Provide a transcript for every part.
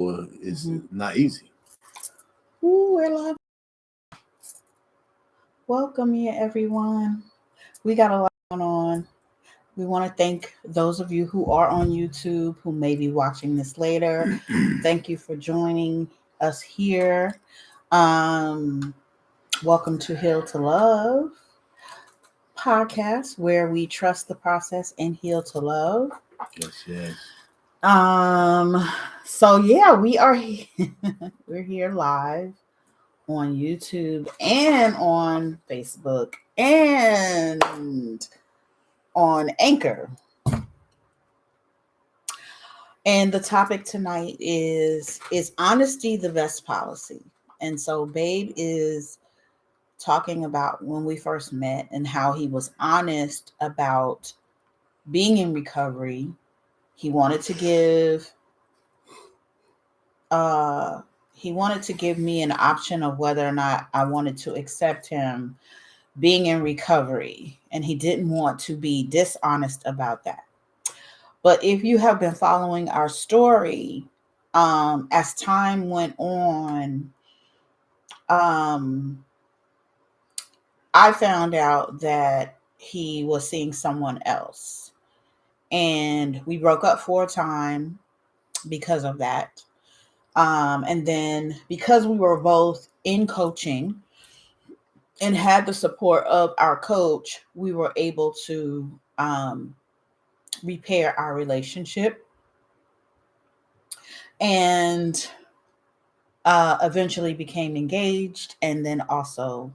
it's not easy. Ooh, we're live. Welcome here, everyone. We got a lot going on. We want to thank those of you who are on YouTube who may be watching this later. Thank you for joining us here. Um, Welcome to Heal to Love podcast, where we trust the process and heal to love. Yes. Um, so yeah, we are we're here live on YouTube and on Facebook and on Anchor. And the topic tonight is honesty the best policy? And so Babe is talking about when we first met and how he was honest about being in recovery. He wanted to give uh he wanted to give me an option of whether or not I wanted to accept him being in recovery, and he didn't want to be dishonest about that. But if you have been following our story, as time went on, um, I found out that he was seeing someone else, and we broke up for a time because of that. And then because we were both in coaching and had the support of our coach, we were able to repair our relationship and eventually became engaged. And then also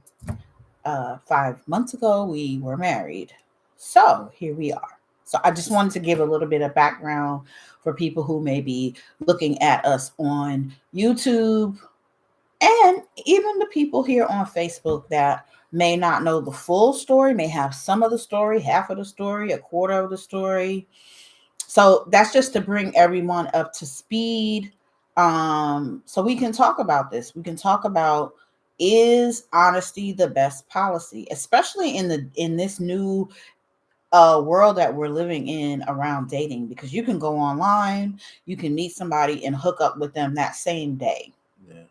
5 months ago, we were married. So here we are. So I just wanted to give a little bit of background for people who may be looking at us on YouTube and even the people here on Facebook that may not know the full story, may have some of the story, half of the story, a quarter of the story. So that's just to bring everyone up to speed. So we can talk about this. We can talk about, is honesty the best policy, especially in this new world that we're living in around dating, because you can go online, you can meet somebody and hook up with them that same day. Yeah.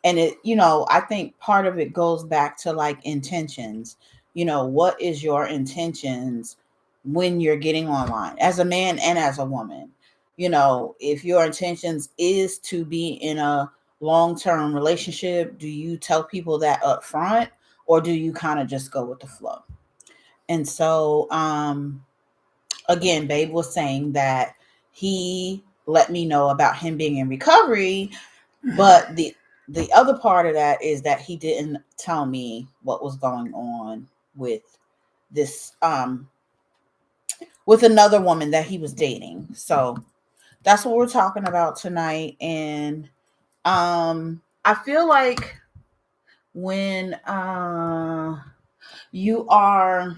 And I think part of it goes back to like intentions. What is your intentions when you're getting online as a man and as a woman? If your intentions is to be in a long-term relationship, do you tell people that up front, or do you kind of just go with the flow? And so again, Babe was saying that he let me know about him being in recovery, but the other part of that is that he didn't tell me what was going on with this with another woman that he was dating. So that's what we're talking about tonight. And I feel like when you are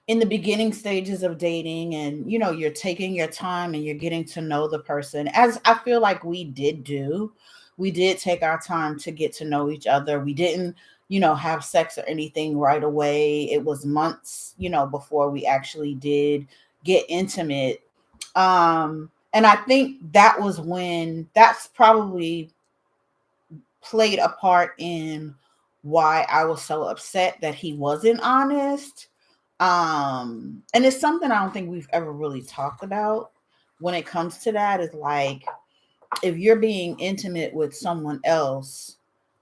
in the beginning stages of dating, and you're taking your time and you're getting to know the person, as I feel like we did take our time to get to know each other. We didn't have sex or anything right away. It was months before we actually did get intimate. And I think that's probably played a part in why I was so upset that he wasn't honest. And it's something I don't think we've ever really talked about when it comes to that, is like, if you're being intimate with someone else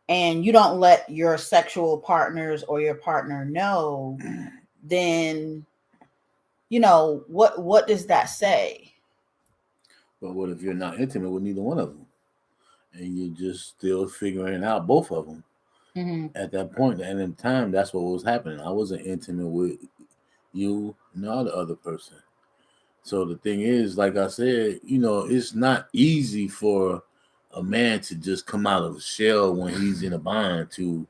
and you don't let your sexual partners or your partner know, then what does that say? But what if you're not intimate with neither one of them, and you're just still figuring out both of them? Mm-hmm. At that point, and in time, that's what was happening. I wasn't intimate with you nor the other person. So the thing is, like I said, it's not easy for a man to just come out of a shell when he's in a bind to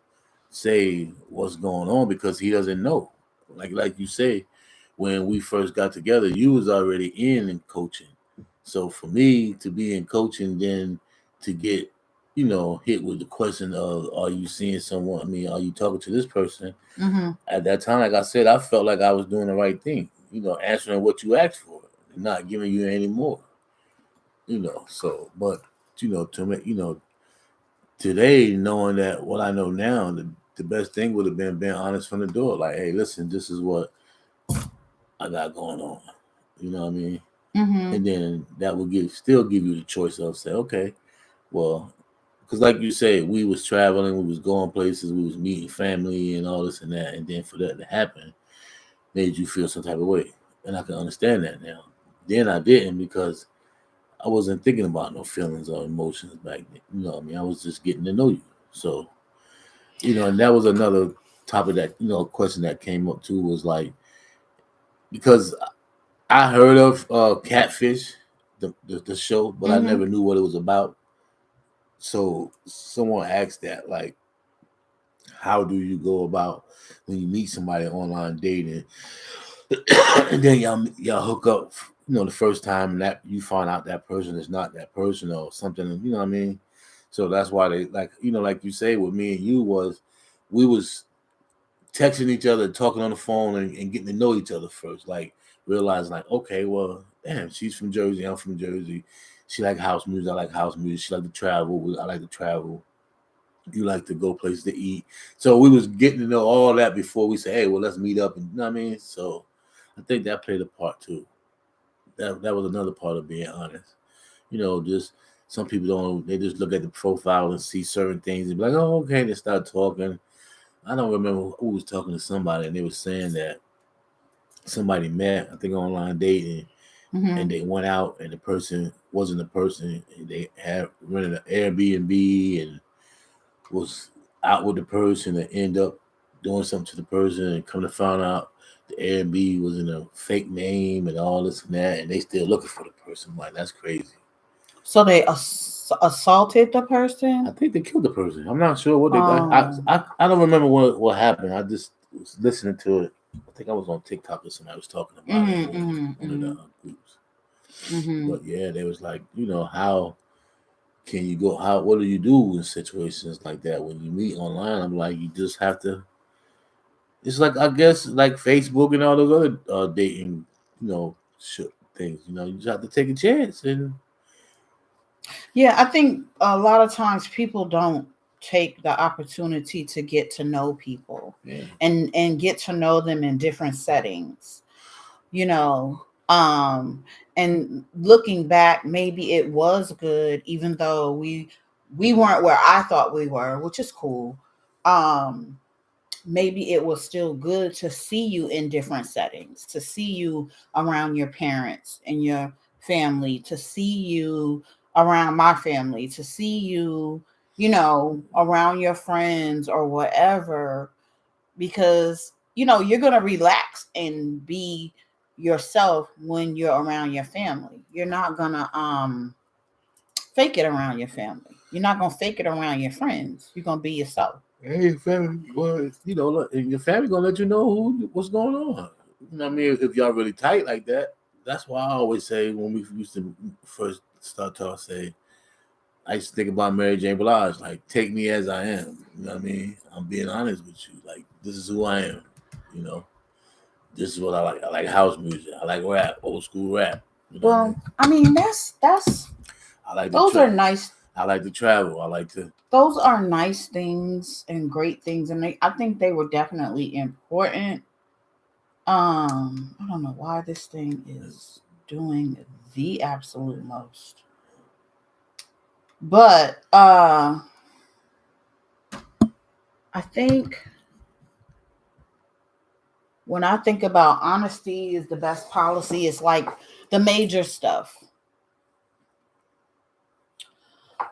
say what's going on, because he doesn't know. Like you say, when we first got together, you was already in coaching. So for me to be in coaching, then to get hit with the question of, are you seeing someone? I mean, are you talking to this person? Mm-hmm. At that time, like I said, I felt like I was doing the right thing, answering what you asked for, not giving you any more. So, but to me, today, knowing that what I know now, the best thing would have been being honest from the door. Like, hey, listen, this is what I got going on. You know what I mean? Mm-hmm. And then that will still give you the choice of say, okay, well, because like you said, we was traveling, we was going places, we was meeting family and all this and that, and then for that to happen, made you feel some type of way, and I can understand that now. Then I didn't because I wasn't thinking about no feelings or emotions back then. You know what I mean? I was just getting to know you. So, and that was another topic that, question that came up too was like, because I heard of Catfish, the show, but I Mm-hmm. never knew what it was about. So someone asked that, like, how do you go about when you meet somebody online dating, and then y'all hook up, the first time, and that you find out that person is not that person or something, you know what I mean? So that's why they like, like you say, with me and you was, we was texting each other, talking on the phone, and getting to know each other first. Like realizing, like, okay, well, damn, she's from Jersey, I'm from Jersey. She like house music, I like house music. She like to travel, I like to travel. You like to go places to eat. So we was getting to know all that before we say, hey, well, let's meet up. And you know what I mean? So I think that played a part too. That was another part of being honest. Just some people don't. They just look at the profile and see certain things and be like, oh, okay. They start talking. I don't remember who was talking to somebody, and they were saying that somebody met, I think, online dating, and Mm-hmm. they went out, and the person wasn't the person. And they had rented an Airbnb and was out with the person and end up doing something to the person, and come to find out the Airbnb was in a fake name and all this and that, and they still looking for the person. I'm like, that's crazy. So they assaulted the I person. think they killed the person. I'm not sure what they. Oh. I don't remember what happened. I just was listening to it. I think I was on TikTok or somebody was talking about it Mm-hmm. in one of the Mm-hmm. groups. Mm-hmm. But yeah, they was like, how can you go? How what do you do in situations like that when you meet online? I'm like, you just have to. It's like, I guess, like Facebook and all those other dating, things. You just have to take a chance and Yeah, I think a lot of times people don't take the opportunity to get to know people yeah. and get to know them in different settings. You know, um and looking back, maybe it was good even though we weren't where I thought we were, which is cool. Um maybe it was still good to see you in different settings, to see you around your parents and your family, to see you around my family, to see you, around your friends or whatever, because, you're going to relax and be yourself when you're around your family. You're not going to fake it around your family. You're not going to fake it around your friends. You're going to be yourself. Hey, family, well, look, and your family gonna let you know what's going on. You know what I mean? If y'all really tight like that, that's why I always say when we used to first start talking, say, I used to think about Mary J. Blige, like, take me as I am. You know what I mean? I'm being honest with you. Like, this is who I am. You know, this is what I like. I like house music. I like rap, old school rap. You know what I mean? Well, I mean, that's I like to those are nice. I like to travel. I like to. Those are nice things and great things, and I think they were definitely important. I don't know why this thing is doing the absolute most, but I think when I think about honesty is the best policy, it's like the major stuff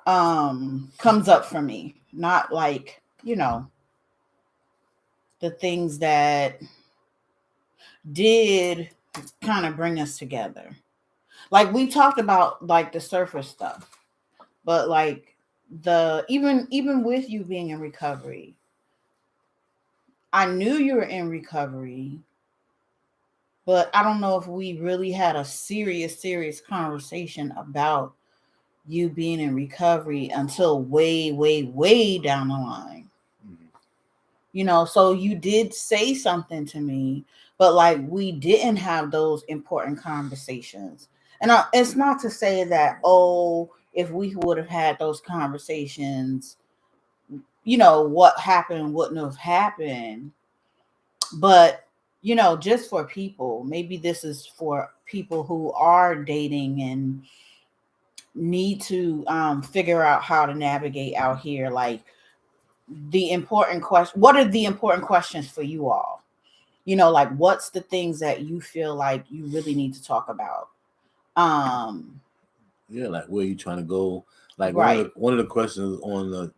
comes up for me, not like, the things that did kind of bring us together. Like we talked about like the surface stuff, but like the even with you being in recovery, I knew you were in recovery, but I don't know if we really had a serious conversation about you being in recovery until way down the line. Mhm. So you did say something to me, but like we didn't have those important conversations And it's not to say that, oh, if we would have had those conversations, what happened wouldn't have happened. But, just for people, maybe this is for people who are dating and need to figure out how to navigate out here. Like, the important question, what are the important questions for you all? Like, what's the things that you feel like you really need to talk about? Yeah, like where you trying to go? Like Right. one of the questions on the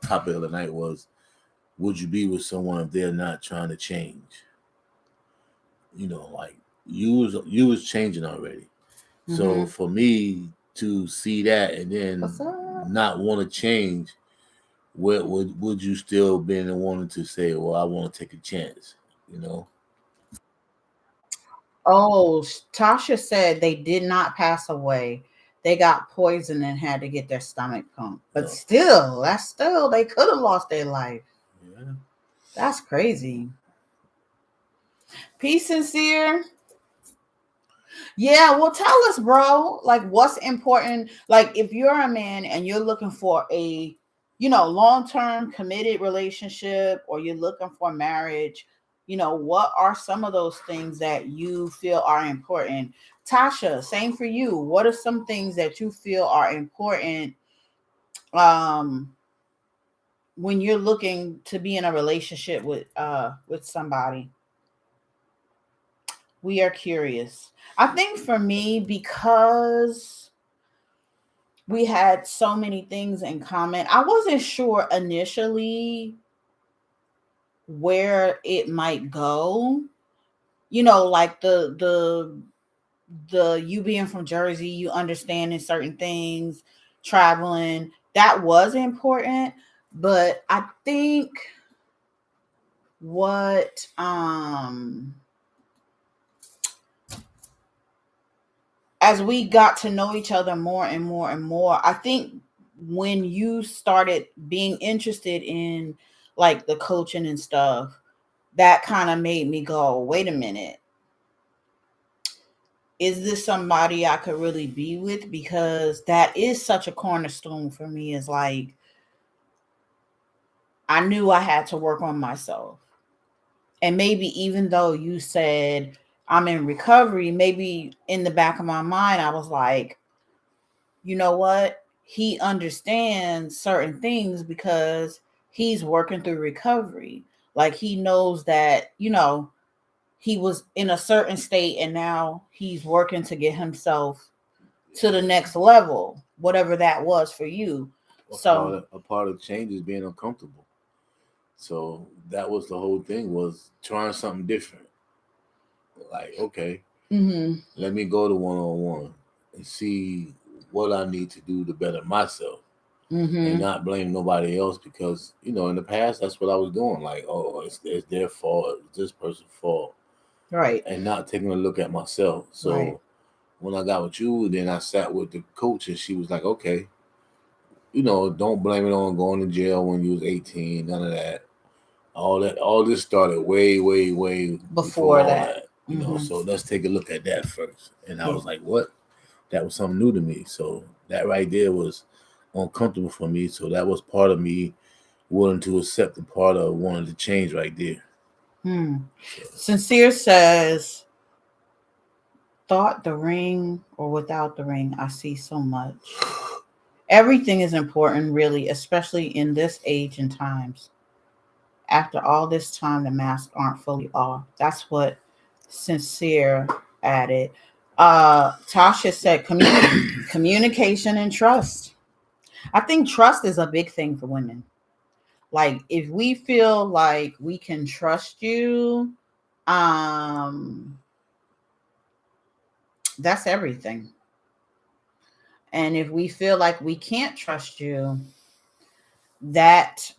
topic of the night was, would you be with someone if they're not trying to change? Like you was changing already. So Mm-hmm. for me to see that and then What's up? not want to change, what would you still been wanting to say, well, I want to take a chance, you know? Oh, Tasha said they did not pass away. They got poisoned and had to get their stomach pumped. But No. still, they could have lost their life. Yeah. That's crazy. Peace, sincere. Yeah, well, tell us, bro. Like, what's important? Like, if you're a man and you're looking for a, long-term committed relationship, or you're looking for marriage, what are some of those things that you feel are important? Tasha, same for you. What are some things that you feel are important um when you're looking to be in a relationship with somebody? We are curious. I think for me, because we had so many things in common, I wasn't sure initially where it might go. Like the you being from Jersey, you understanding certain things, traveling, that was important. But I think what as we got to know each other more and more and more, I think when you started being interested in like the coaching and stuff, that kind of made me go, wait a minute, is this somebody I could really be with? Because that is such a cornerstone for me, is like, I knew I had to work on myself. And maybe even though you said I'm in recovery, maybe in the back of my mind, I was like, you know what? He understands certain things because he's working through recovery. Like, he knows that, he was in a certain state and now he's working to get himself to the next level, whatever that was for you. So, A part of change is being uncomfortable. So that was the whole thing, was trying something different. Like, okay, mhm, let me go to one on one and see what I need to do to better myself and mhm, not blame nobody else, because in the past that's what I was doing. Like, oh, it's their fault, it's this person's fault, right, and not taking a look at myself. right, So when I got with you, then I sat with the coach and she was like, okay, don't blame it on going to jail when you was 18, none of that. All this started way, way, way before before all that. that. Mhm. So let's take a look at that first. And I Yeah. was like, what? That was something new to me. So that right there was uncomfortable for me. So that was part of me willing to accept the part of wanting to change right there. Hmm. So, Sincere says, thought the ring or without the ring, I see so much. Everything is important, really, especially in this age and times. After all this time, the masks aren't fully off. That's what Sincere added. Tasha said, communication and trust. I think trust is a big thing for women. Like, if we feel like we can trust you, um, that's everything. And if we feel like we can't trust you, that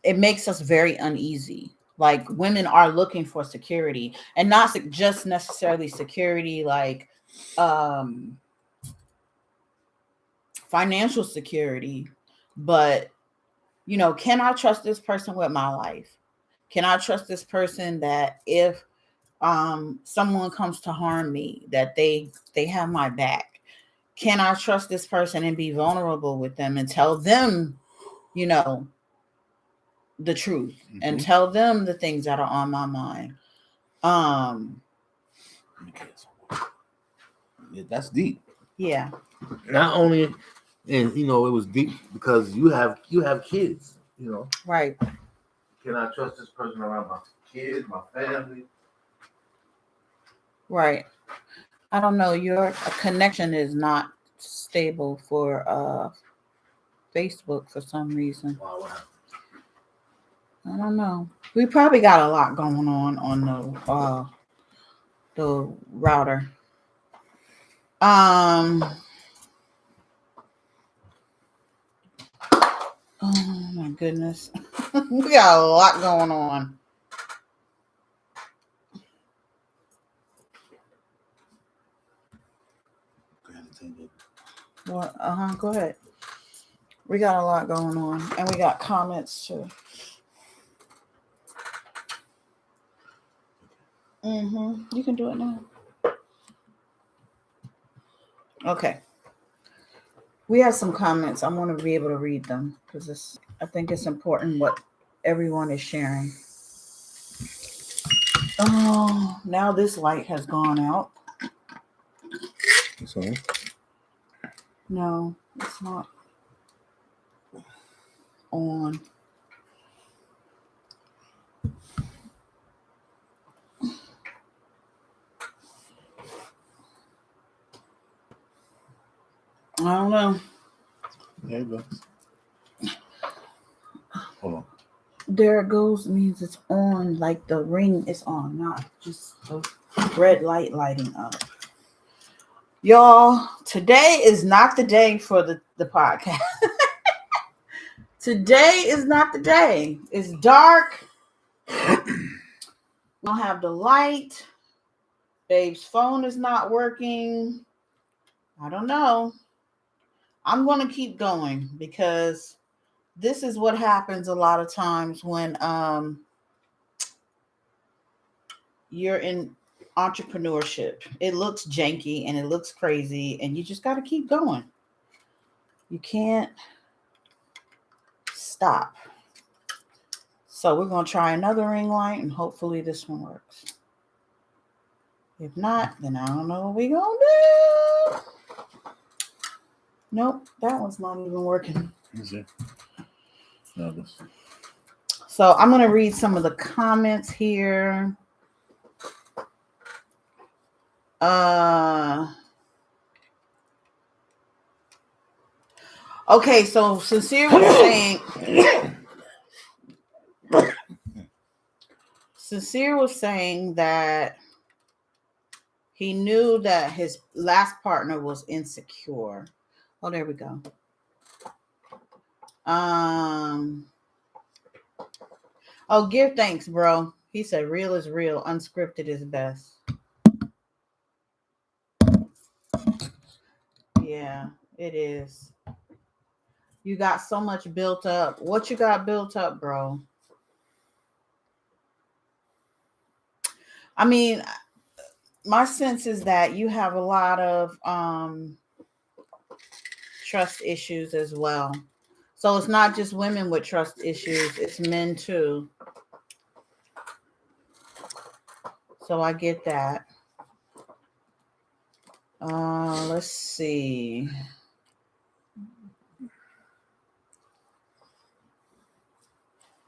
it makes us very uneasy. Like, women are looking for security, and not just necessarily security like um financial security, but can I trust this person with my life? Can I trust this person that if someone comes to harm me, that they have my back. Can I trust this person and be vulnerable with them and tell them, you know, the truth and tell them the things that are on my mind? That's deep. Yeah. Not only, and it was deep because you have kids. Right. Can I trust this person around my kids, my family? Right. I don't know. Your connection is not stable for Facebook for some reason. Wow. I don't know. We probably got a lot going on the router. Oh my goodness. We got a lot going on. Well, go ahead. We got a lot going on, and we got comments too. You can do it now. Okay. We have some comments. I want to be able to read them because I think it's important what everyone is sharing. Oh, now this light has gone out. It's on. No, it's not on. I don't know. There you go. Hold on. There it goes means it's on, like the ring is on, not just the red light lighting up. Y'all, today is not the day for the podcast. Today is not the day. It's dark. We don't have the light. Babe's phone is not working. I don't know. I'm going to keep going because this is what happens a lot of times when you're in entrepreneurship. It looks janky and it looks crazy, and you just got to keep going. You can't stop. So we're going to try another ring light, and hopefully this one works. If not, then I don't know what we're going to do. Nope, that one's not even working. No. So I'm going to read some of the comments here. Okay, so Sincere was saying that he knew that his last partner was insecure. Oh, there we go. Oh, give thanks, bro. He said real is real, unscripted is best. Yeah, it is. You got so much built up. What you got built up, bro? I mean, my sense is that you have a lot of trust issues as well. So it's not just women with trust issues, it's men too. So I get that. Let's see.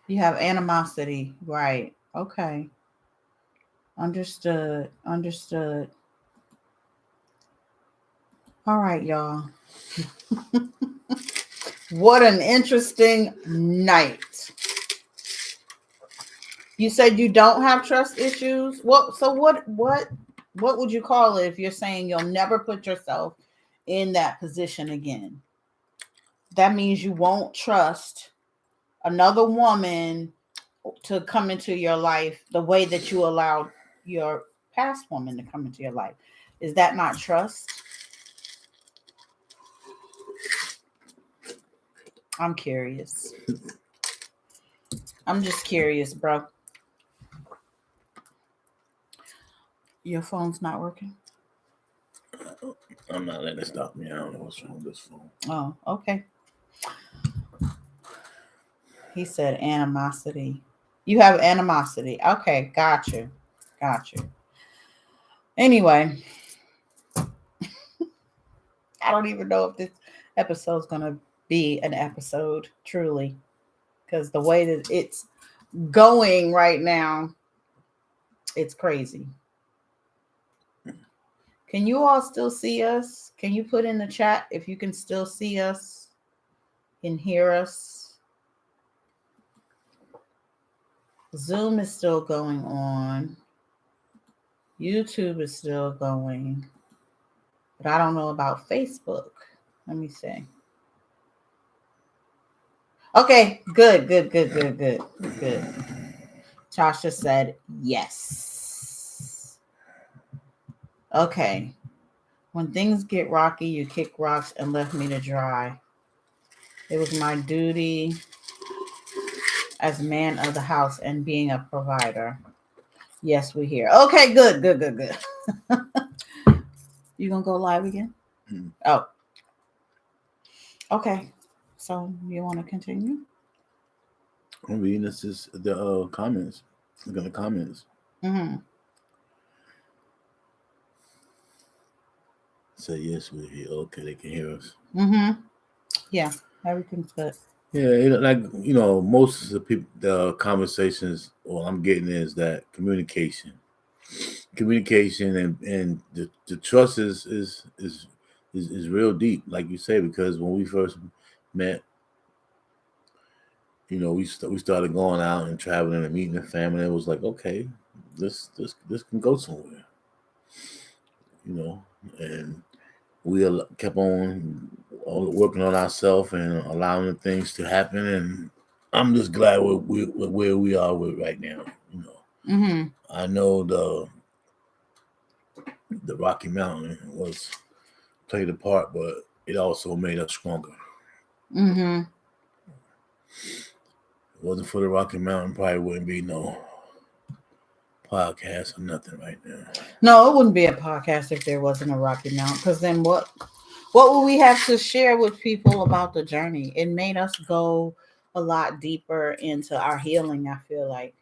You have animosity, right? Okay. Understood. All right, y'all. What an interesting night. You said you don't have trust issues? What would you call it if you're saying you'll never put yourself in that position again? That means you won't trust another woman to come into your life the way that you allowed your past woman to come into your life. Is that not trust? I'm curious. I'm just curious, bro. Your phone's not working? I'm not letting it stop me. I don't know what's wrong with this phone. Oh, okay. He said animosity. You have animosity. Okay, got you. Got you. Anyway, I don't even know if this episode's going to be an episode, truly, because the way that it's going right now, it's crazy. Can you all still see us? Can you put in the chat if you can still see us and hear us? Zoom is still going on. YouTube is still going. But I don't know about Facebook. Let me see. Okay, good. Tasha said yes. Okay. When things get rocky, you kick rocks and left me to dry. It was my duty as man of the house and being a provider. Yes, we hear. Okay, good. You gonna go live again? Mm. Oh. Okay. So you want to continue? I'm reading this is the comments. Look at the comments. Mm-hmm. Say yes, we're here. Okay, they can hear us. Mm-hmm. Yeah, everything's good. Yeah, like most of the people, the conversations. All I'm getting is that communication and the trust is real deep, like you say, because when we first met, we started going out and traveling and meeting the family. It was like, okay, this can go somewhere, and we kept on working on ourselves and allowing things to happen. And I'm just glad where we are with right now. Mm-hmm. I know the Rocky Mountain played a part, but it also made us stronger. Mm-hmm. If it wasn't for the Rocky Mountain, probably wouldn't be no podcast or nothing right now. No, it wouldn't be a podcast if there wasn't a Rocky Mountain. Because then what would we have to share with people about the journey? It made us go a lot deeper into our healing, I feel like.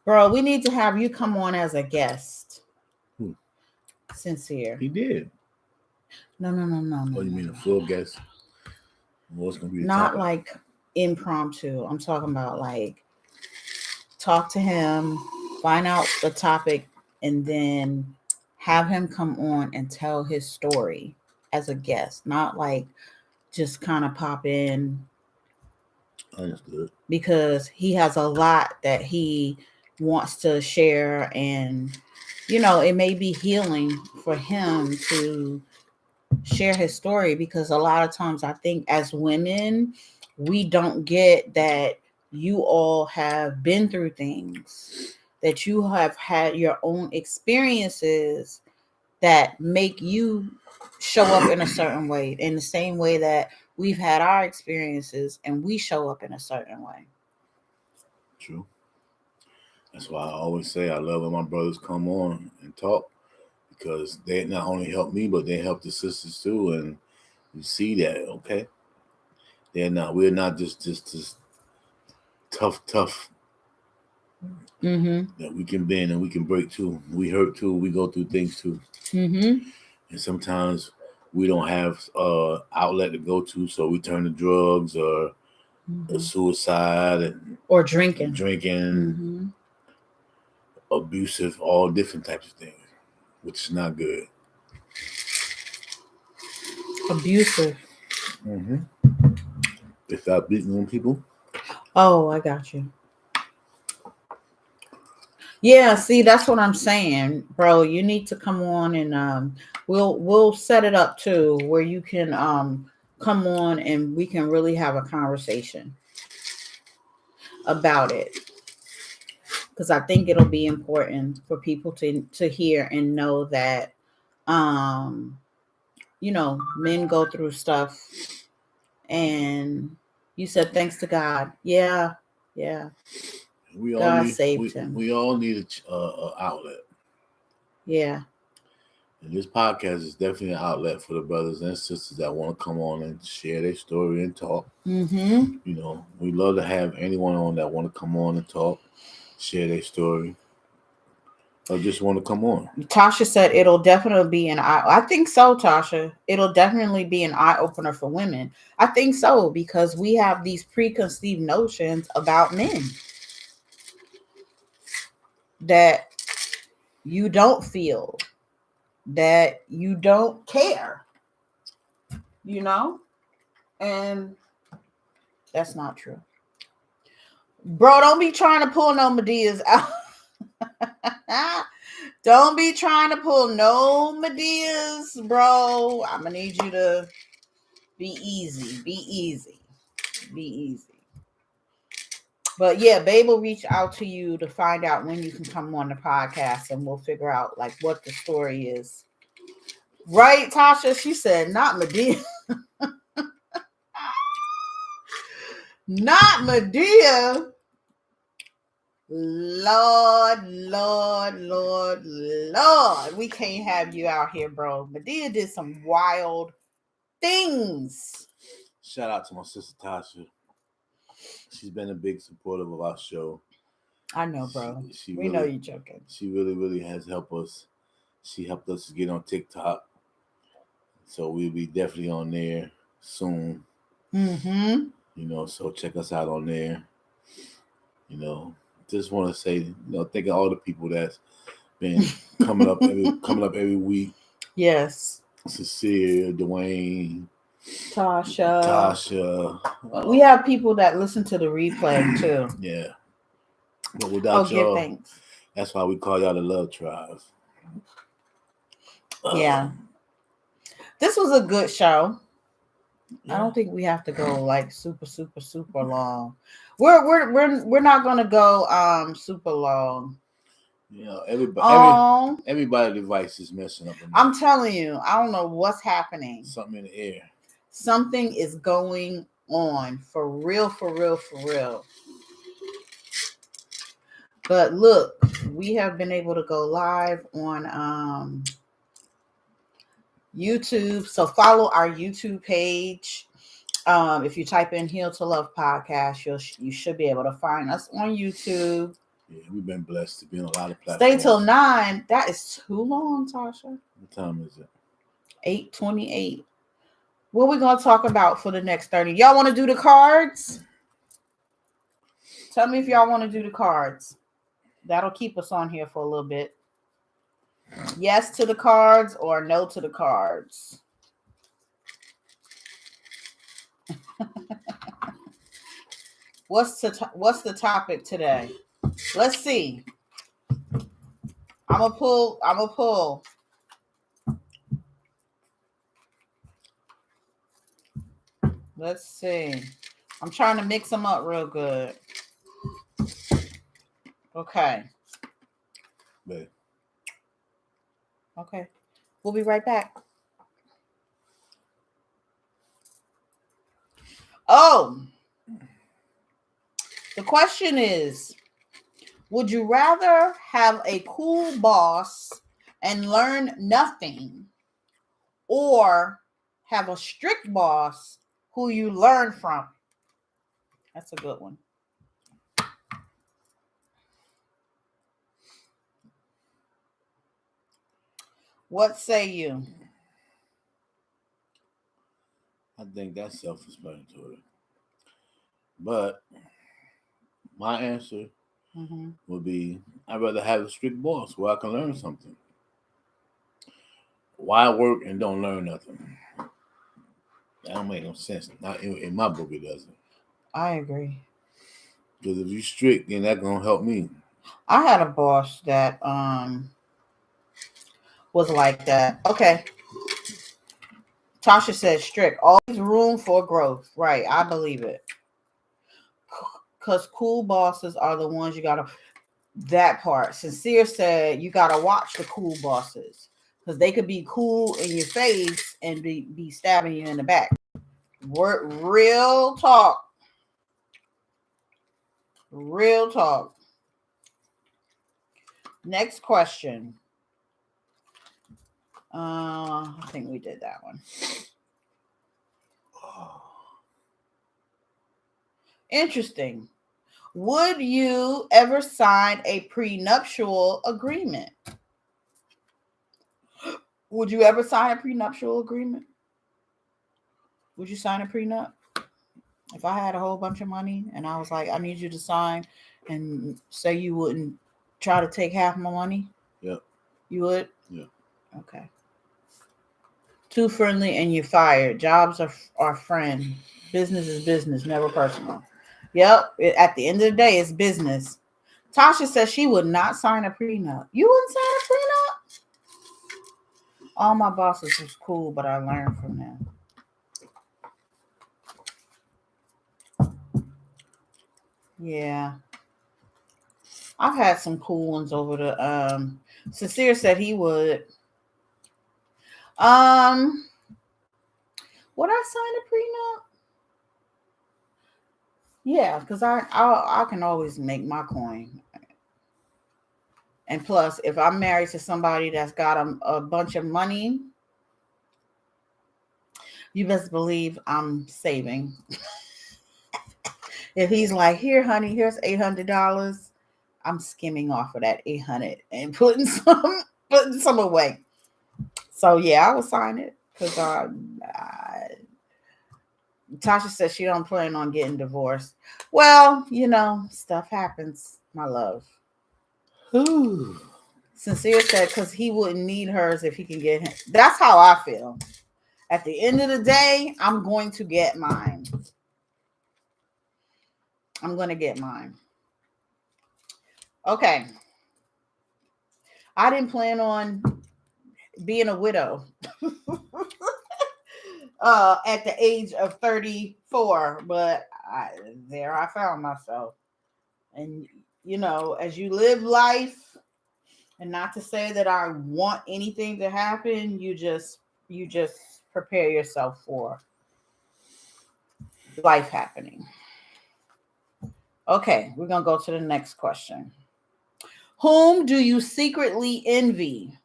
Bro, we need to have you come on as a guest. Who? Sincere. He did. No. Oh, you mean a full guest? What's gonna be the not topic? like impromptu. I'm talking about like talk to him, find out the topic, and then have him come on and tell his story as a guest, not like just kind of pop in. Understood. Because he has a lot that he wants to share, and it may be healing for him to share his story, because a lot of times I think as women we don't get that you all have been through things, that you have had your own experiences that make you show up in a certain way, in the same way that we've had our experiences and we show up in a certain way. True. That's why I always say I love when my brothers come on and talk, because they not only help me, but they help the sisters too. And you see that, okay? We're not just tough Mm-hmm. that we can bend and we can break too. We hurt too. We go through things too. Mm-hmm. And sometimes we don't have outlet to go to, so we turn to drugs or suicide or drinking, mm-hmm. Abusive, all different types of things, which is not good. Abusive. Mm-hmm. They stop beating on people. Oh, I got you. Yeah, see, that's what I'm saying, bro. You need to come on, and we'll set it up too, where you can come on and we can really have a conversation about it, because I think it'll be important for people to hear and know that men go through stuff, and You said thanks to God. Yeah. Yeah. We all God need saved him. we all need a outlet. Yeah. And this podcast is definitely an outlet for the brothers and sisters that want to come on and share their story and talk. Mm-hmm. You know, we love to have anyone on that want to come on and talk, share their story, or just want to come on. Tasha said it'll definitely be an eye. I think so, Tasha. It'll definitely be an eye opener for women. I think so because we have these preconceived notions about men that you don't feel, that you don't care, you know? And that's not true. Bro, don't be trying to pull no Medeas out. Don't be trying to pull no Medeas, bro. I'm going to need you to be easy. Be easy. Be easy. But yeah, Babe will reach out to you to find out when you can come on the podcast and we'll figure out like what the story is. Right, Tasha? She said, not Medea. Not Medea. Lord, Lord, Lord, Lord. We can't have you out here, bro. Medea did some wild things. Shout out to my sister Tasha. She's been a big supporter of our show. I know, bro. She we really, know you're joking. She really has helped us. She helped us get on TikTok. So we'll be definitely on there soon. Mm-hmm. You know, so check us out on there. You know, just want to say, you know, thank all the people that's been coming up every week. Yes. Cecilia, Dwayne, Tasha. We have people that listen to the replay too. Yeah. But without y'all, give thanks. That's why we call y'all the Love Tribe. Yeah. This was a good show. Yeah. I don't think we have to go like super long. We're not gonna go super long. You know, everybody device is messing up. I'm telling you, I don't know what's happening. Something in the air. Something is going on for real. But look, we have been able to go live on YouTube. So follow our YouTube page. If you type in Heal to Love podcast, you should be able to find us on YouTube. Yeah, we've been blessed to be on a lot of platforms. Stay till 9. That is too long, Tasha. What time is it? 8:28. What are we going to talk about for the next 30? Y'all want to do the cards? Tell me if y'all want to do the cards. That'll keep us on here for a little bit. Yes to the cards or no to the cards? What's the topic today? Let's see. I'm gonna pull. Let's see. I'm trying to mix them up real good. Okay. Babe. Okay. We'll be right back. Oh. The question is, would you rather have a cool boss and learn nothing, or have a strict boss who you learn from? That's a good one. What say you? I think that's self-explanatory. But my answer would be, I'd rather have a strict boss where I can learn something. Why work and don't learn nothing? That don't make no sense. Not in my book, it doesn't. I agree. Because if you're strict, then that's gonna help me. I had a boss that was like that. Okay. Tasha said strict. Always room for growth. Right. I believe it. Because cool bosses are the ones you gotta. That part. Sincere said you gotta watch the cool bosses. Because they could be cool in your face and be stabbing you in the back. Real talk. Real talk. Next question. I think we did that one. Interesting. Would you ever sign a prenuptial agreement? Would you ever sign a prenuptial agreement? Would you sign a prenup? If I had a whole bunch of money and I was like, I need you to sign and say you wouldn't try to take half my money? Yep. You would? Yeah. Okay. Too friendly and you're fired. Jobs are friend. Business is business, never personal. Yep. At the end of the day, it's business. Tasha says she would not sign a prenup. You wouldn't sign a prenup? All my bosses was cool, but I learned from them. Yeah. I've had some cool ones over the Sincere said he would. Would I sign a prenup? Yeah, because I can always make my coin. And plus, if I'm married to somebody that's got a bunch of money, you best believe I'm saving. If he's like, here, honey, here's $800, I'm skimming off of that 800 and putting some away. So yeah, I will sign it because Tasha says she don't plan on getting divorced. Well, stuff happens, my love. Ooh. Sincere said because he wouldn't need hers if he can get him. That's how I feel. At the end of the day, I'm going to get mine. I'm going to get mine. Okay. I didn't plan on being a widow at the age of 34, but I found myself. And, as you live life, and not to say that I want anything to happen, you just prepare yourself for life happening. Okay, we're going to go to the next question. Whom do you secretly envy?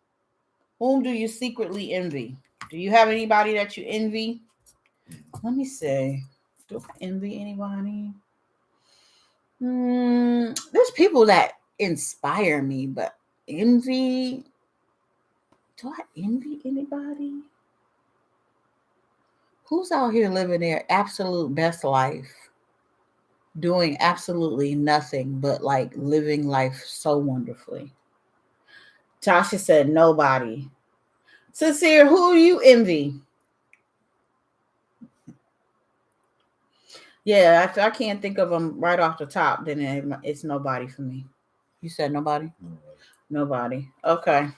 Whom do you secretly envy? Do you have anybody that you envy? Let me see. Do I envy anybody? There's people that inspire me, but envy? Do I envy anybody? Who's out here living their absolute best life? Doing absolutely nothing but like living life so wonderfully. Tasha said nobody. Sincere, who you envy? Yeah, if I can't think of them right off the top, then it's nobody for me. You said nobody? Nobody. Okay.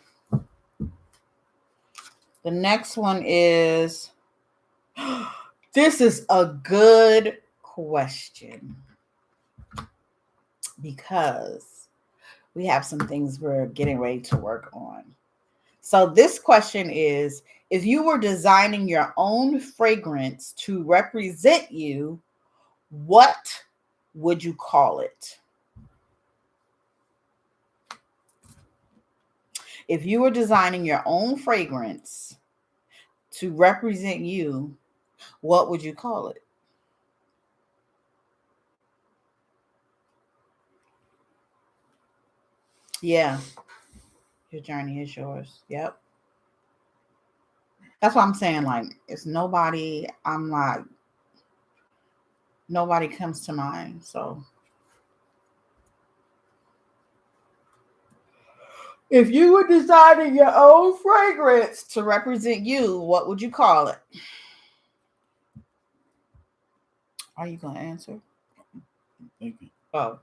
The next one is, this is a good question because we have some things we're getting ready to work on. So this question is, if you were designing your own fragrance to represent you, what would you call it? If you were designing your own fragrance to represent you, what would you call it? Yeah. Your journey is yours. Yep. That's what I'm saying. Like, it's nobody, I'm like, nobody comes to mind. So if you were designing your own fragrance to represent you, what would you call it? Are you going to answer? Thank you. Oh.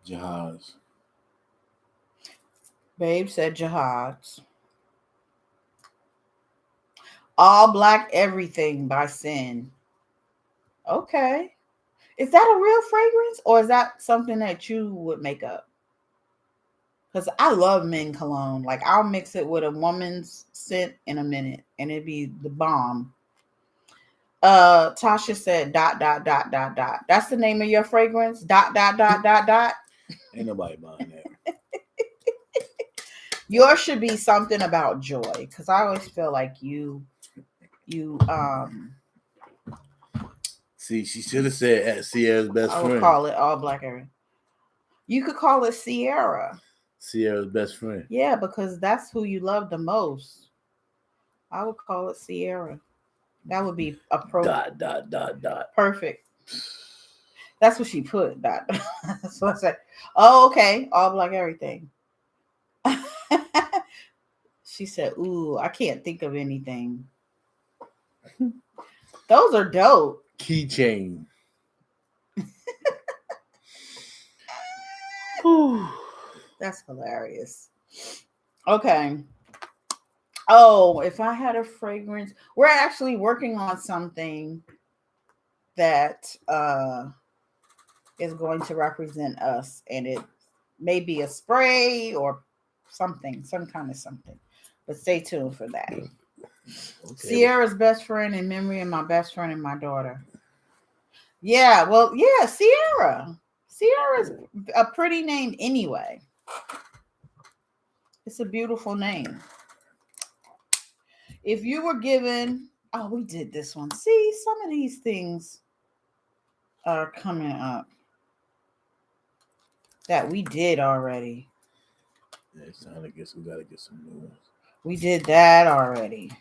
Jihad's. Babe said Jihad's. All Black Everything by Sin. Okay. Is that a real fragrance or is that something that you would make up? Because I love men cologne. Like, I'll mix it with a woman's scent in a minute and it'd be the bomb. Tasha said dot dot dot dot dot. That's the name of your fragrance? Dot dot dot dot dot. Ain't nobody buying that. Yours should be something about joy, because I always feel like you See, she should have said at Sierra's best I would friend. call it all black area. You could call it Sierra. Sierra's best friend. Yeah, because that's who you love the most. I would call it Sierra. That would be appropriate. Dot. Perfect. That's what she put. Dot. That's what I said. Oh, okay. All black everything. She said, "Ooh, I can't think of anything." Those are dope. Keychain. That's hilarious. Okay. Oh, if I had a fragrance, we're actually working on something that is going to represent us, and it may be a spray or something, some kind of something. But stay tuned for that. Okay. Sierra's best friend in memory of my best friend and my daughter. Yeah, well, yeah, Sierra. Sierra's a pretty name anyway. It's a beautiful name. If you were given, oh, we did this one. See, some of these things are coming up that we did already. Yeah, it's time to we gotta get some new ones. We did that already.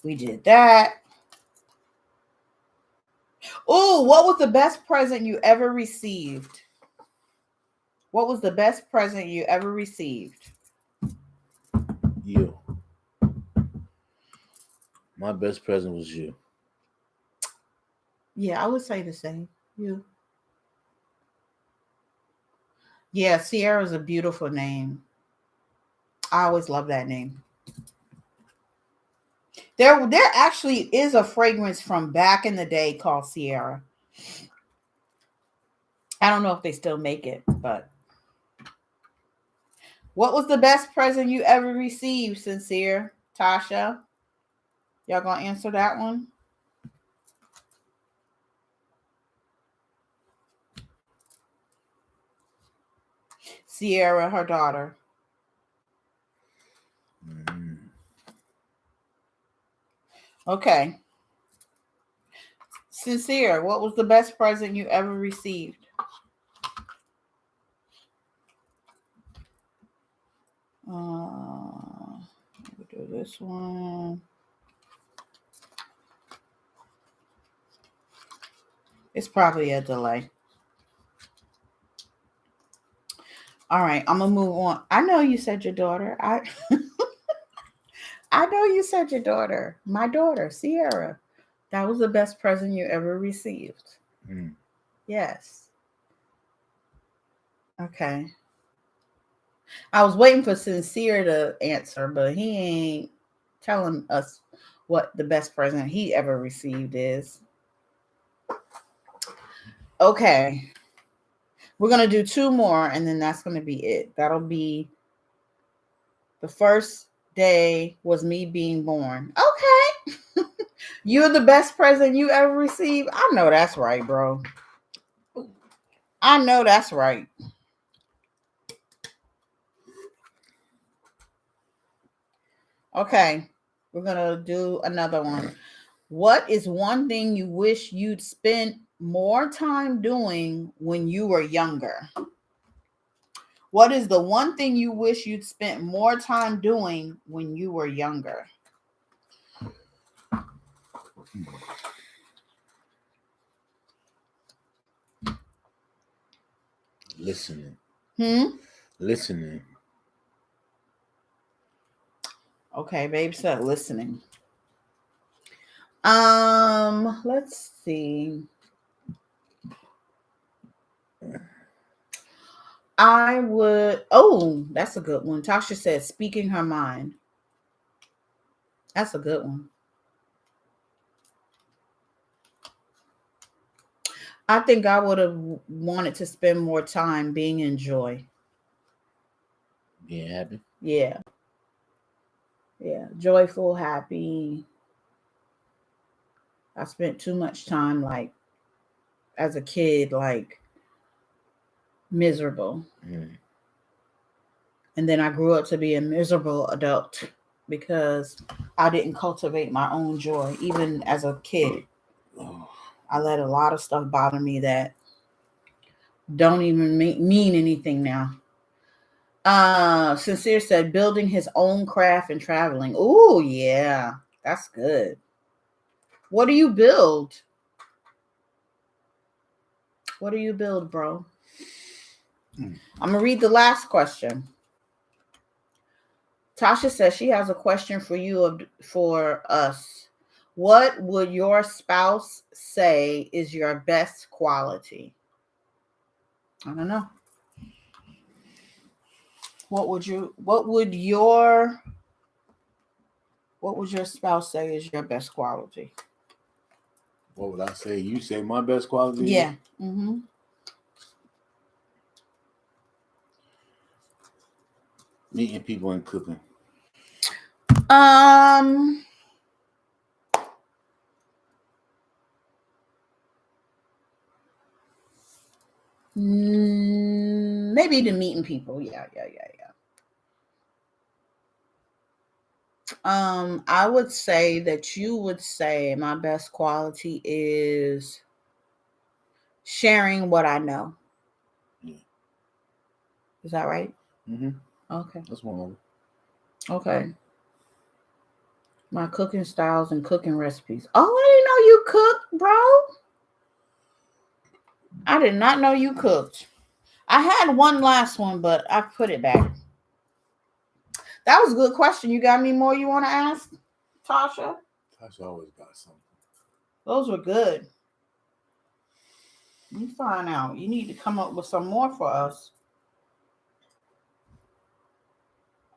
We did that. Oh, what was the best present you ever received? What was the best present you ever received? You. My best present was you. Yeah, I would say the same. You. Yeah, Sierra is a beautiful name. I always love that name. There actually is a fragrance from back in the day called Sierra. I don't know if they still make it, but what was the best present you ever received, Sincere? Tasha? Y'all gonna answer that one? Sierra, her daughter. Mm-hmm. Okay. Sincere, what was the best present you ever received? We'll do this one. It's probably a delay. All right, I'm gonna move on. I know you said your daughter. I know you said your daughter. My daughter, Sierra. That was the best present you ever received. Mm. Yes. Okay. I was waiting for Sincere to answer, but he ain't telling us what the best present he ever received is. Okay. We're going to do two more, and then that's going to be it. That'll be the first day was me being born. Okay. You're the best present you ever received. I know that's right, bro. I know that's right. Okay. We're going to do another one. What is one thing you wish you'd spent more time doing when you were younger? What is the one thing you wish you'd spent more time doing when you were younger? Listening. Listening. Okay, babe said listening. Let's see. I would. Oh, that's a good one. Tasha said speaking her mind. That's a good one. I think I would have wanted to spend more time being in joy. Being happy? Yeah. Yeah. Joyful, happy. I spent too much time, like, as a kid, like, miserable. And then I grew up to be a miserable adult because I didn't cultivate my own joy. Even as a kid, I let a lot of stuff bother me that don't even mean anything now. Sincere said building his own craft and traveling. Oh, yeah, that's good. What do you build? What do you build, bro? I'm going to read the last question. Tasha says she has a question for you, for us. What would your spouse say is your best quality? I don't know. What would your spouse say is your best quality? What would I say? You say my best quality? Yeah. Meeting people and cooking. Maybe the meeting people. Yeah. I would say that you would say my best quality is sharing what I know. Yeah. Is that right? Okay. That's one of them. Okay. My cooking styles and cooking recipes. Oh, I didn't know you cooked, bro. I did not know you cooked. I had one last one, but I put it back. That was a good question. You got any more you want to ask, Tasha? Tasha always got something. Those were good. You find out. You need to come up with some more for us.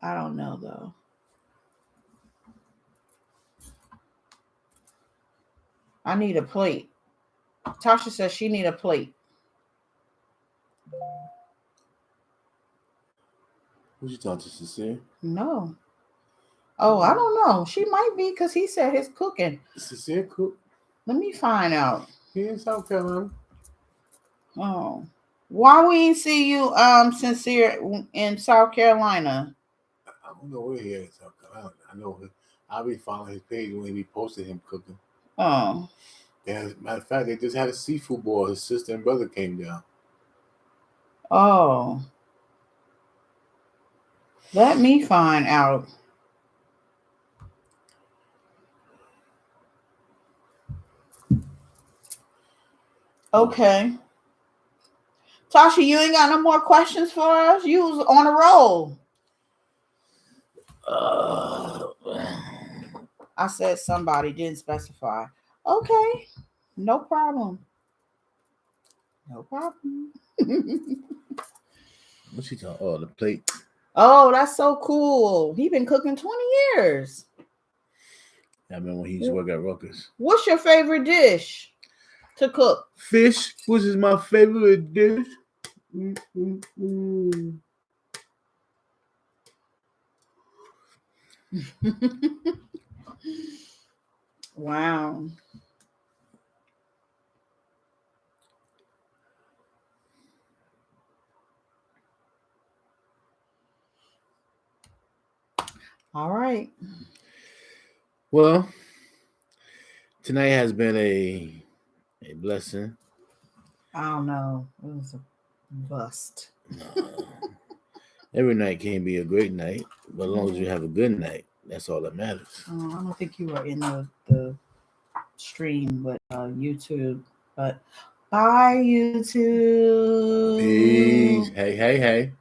I don't know, though. I need a plate. Tasha says she need a plate. What you talking to, Sincere? No. Oh, I don't know. She might be because he said his cooking. Sincere cook? Let me find out. He in South Carolina. Oh. Why we ain't see you Sincere in South Carolina? I don't know where he is in South Carolina. I know I'll be following his page when he posted him cooking. Oh. Yeah, as a matter of fact, they just had a seafood boil. His sister and brother came down. Oh. Let me find out. Okay. Tasha, you ain't got no more questions for us? You was on a roll. I said somebody didn't specify. Okay. No problem. No problem. What's she talking? Oh, the plate. Oh, that's so cool. He been cooking 20 years. I remember when he used to work at Rutgers. What's your favorite dish to cook? Fish, which is my favorite dish. Wow. All right. Well, tonight has been a blessing. I don't know. It was a bust. Every night can be a great night, but as long as you have a good night, that's all that matters. I don't think you were in the stream with YouTube, but bye, YouTube. Peace. Hey.